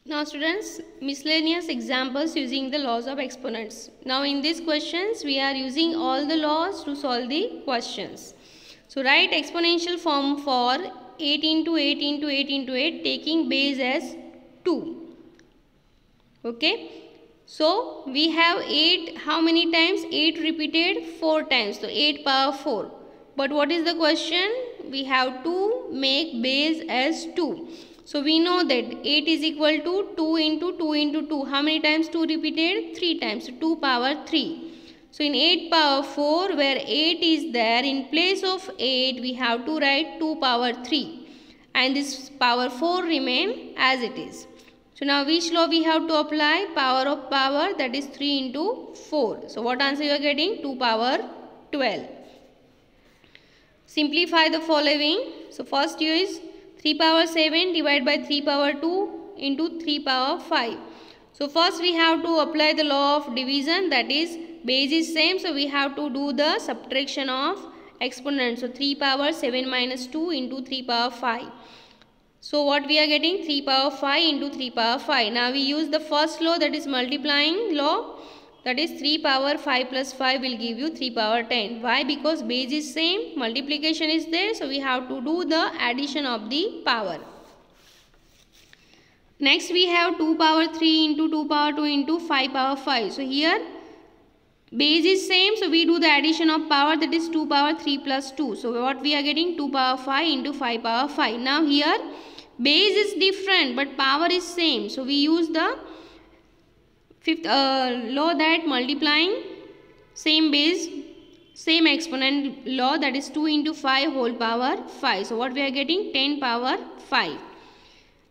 Now students, miscellaneous examples using the laws of exponents. Now in these questions we are using all the laws to solve the questions. So write exponential form for 8 into 8 into 8 into 8 taking base as 2. Okay. So we have 8, how many times? 8 repeated 4 times. So 8 power 4. But what is the question? We have to make base as 2. So we know that 8 is equal to 2 into 2 into 2. How many times 2 repeated? 3 times. So 2 power 3. So in 8 power 4, where 8 is there, in place of 8 we have to write 2 power 3. And this power 4 remain as it is. So now which law we have to apply? Power of power, that is 3 into 4. So what answer you are getting? 2 power 12. Simplify the following. So first is 3 power 7 divided by 3 power 2 into 3 power 5. So first we have to apply the law of division, that is base is same, so we have to do the subtraction of exponents. So 3 power 7 minus 2 into 3 power 5. So what we are getting? 3 power 5 into 3 power 5. Now we use the first law, that is multiplying law. That is 3 power 5 plus 5 will give you 3 power 10. Why? Because base is same, multiplication is there. So we have to do the addition of the power. Next we have 2 power 3 into 2 power 2 into 5 power 5. So here base is same. So we do the addition of power, that is 2 power 3 plus 2. So what we are getting? 2 power 5 into 5 power 5. Now here base is different but power is same. So we use the fifth law, that multiplying same base same exponent law, that is 2 into 5 whole power 5. So what we are getting? 10 power 5.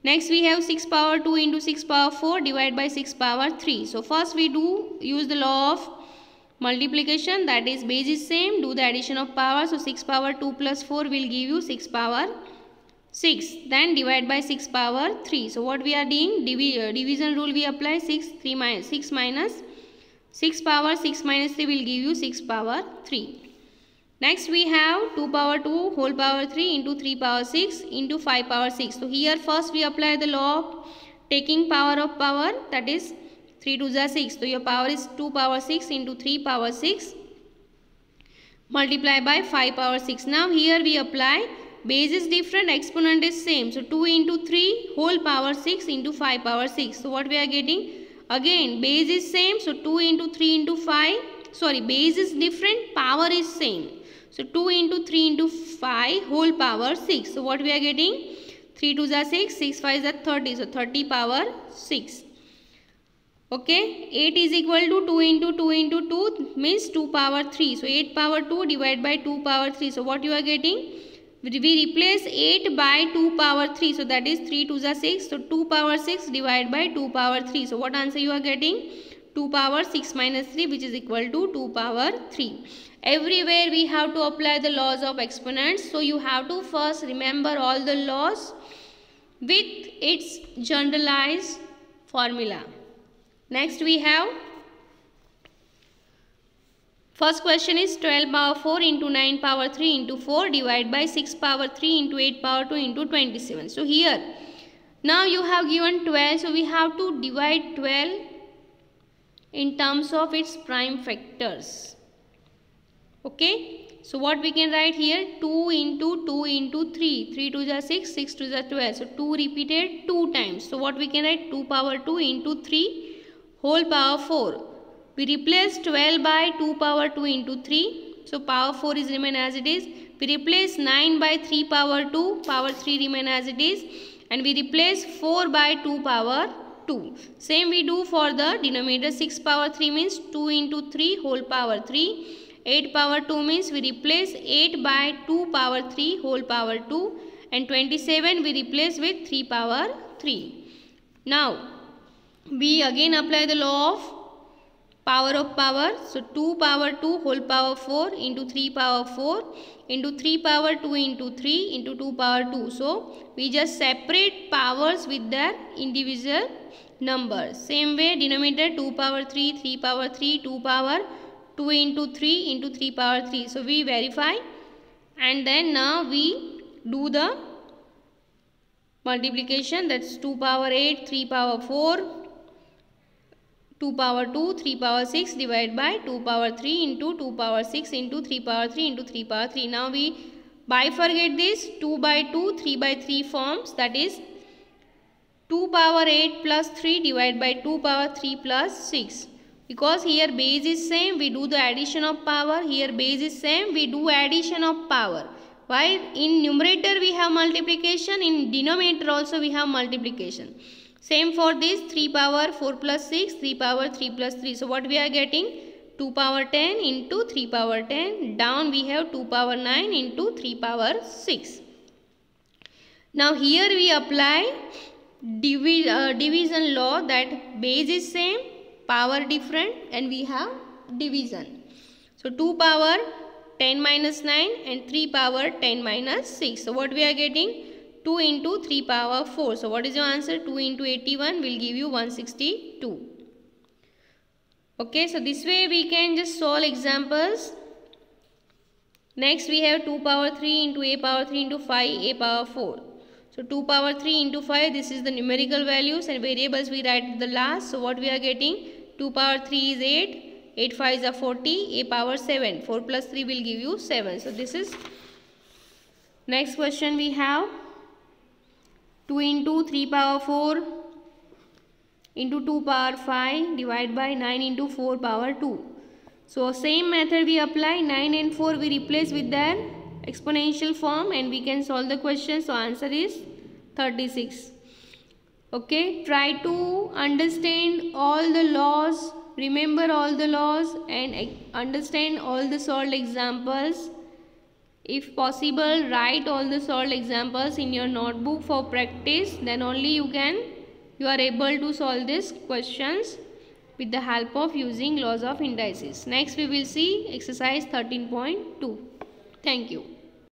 Next we have 6 power 2 into 6 power 4 divided by 6 power 3. So first we do use the law of multiplication, that is base is same, do the addition of power. So 6 power 2 plus 4 will give you 6 power 6. Then divide by 6 power 3. So what we are doing? Division rule we apply. 6 minus 6 power 6 minus 3 will give you 6 power 3. Next we have 2 power 2 whole power 3 into 3 power 6 into 5 power 6. So here first we apply the law of taking power of power, that is 3 to the 6. So your power is 2 power 6 into 3 power 6 multiply by 5 power 6. Now here we apply base is different, exponent is same. So 2 into 3 whole power 6 into 5 power 6. So what we are getting? Again base is same. So 2 into 3 into 5. Sorry, base is different, power is same. So 2 into 3 into 5 whole power 6. So what we are getting? 3 to the 6, 6 5 is 30. So 30 power 6. Okay, 8 is equal to 2 into 2 into 2 means 2 power 3. So 8 power 2 divided by 2 power 3. So what you are getting? We replace 8 by 2 power 3. So that is 3 to the 6. So 2 power 6 divided by 2 power 3. So what answer you are getting? 2 power 6 minus 3, which is equal to 2 power 3. Everywhere we have to apply the laws of exponents. So you have to first remember all the laws with its generalized formula. Next we have, first question is 12 power 4 into 9 power 3 into 4 divided by 6 power 3 into 8 power 2 into 27. So here, now you have given 12. So we have to divide 12 in terms of its prime factors. Okay. So what we can write here? 2 into 2 into 3. 3 to the 6, 6 to the 12. So 2 repeated 2 times. So what we can write? 2 power 2 into 3 whole power 4. We replace 12 by 2 power 2 into 3. So power 4 is remain as it is. We replace 9 by 3 power 2. Power 3 remain as it is. And we replace 4 by 2 power 2. Same we do for the denominator. 6 power 3 means 2 into 3 whole power 3. 8 power 2 means we replace 8 by 2 power 3 whole power 2. And 27 we replace with 3 power 3. Now we again apply the law of power of power. So 2 power 2 whole power 4 into 3 power 4 into 3 power 2 into 3 into 2 power 2. So we just separate powers with their individual numbers. Same way denominator 2 power 3, 3 power 3, 2 power 2 into 3 into 3 power 3. So we verify and then now we do the multiplication, that's 2 power 8, 3 power 4, 2 power 2, 3 power 6 divided by 2 power 3 into 2 power 6 into 3 power 3 into 3 power 3. Now we bifurcate this 2 by 2, 3 by 3 forms, that is 2 power 8 plus 3 divided by 2 power 3 plus 6. Because here base is same, we do the addition of power. Here base is same, we do addition of power. While in numerator we have multiplication, in denominator also we have multiplication. Same for this 3 power 4 plus 6, 3 power 3 plus 3. So what we are getting? 2 power 10 into 3 power 10. Down we have 2 power 9 into 3 power 6. Now here we apply division law, that base is same, power different, and we have division. So 2 power 10 minus 9 and 3 power 10 minus 6. So what we are getting? 2 into 3 power 4. So what is your answer? 2 into 81 will give you 162. Okay, so this way we can just solve examples. Next we have 2 power 3 into a power 3 into 5 a power 4. So 2 power 3 into 5, this is the numerical values, and variables we write at the last. So what we are getting? 2 power 3 is 8, 8 5 is 40, a power 7, 4 plus 3 will give you 7. So this is, next question we have 2 into 3 power 4 into 2 power 5 divided by 9 into 4 power 2. So same method we apply, 9 and 4 we replace with their exponential form and we can solve the question. So answer is 36. Okay, try to understand all the laws, remember all the laws, and understand all the solved examples. If possible, write all the solved examples in your notebook for practice. Then only you are able to solve these questions with the help of using laws of indices. Next we will see exercise 13.2. Thank you.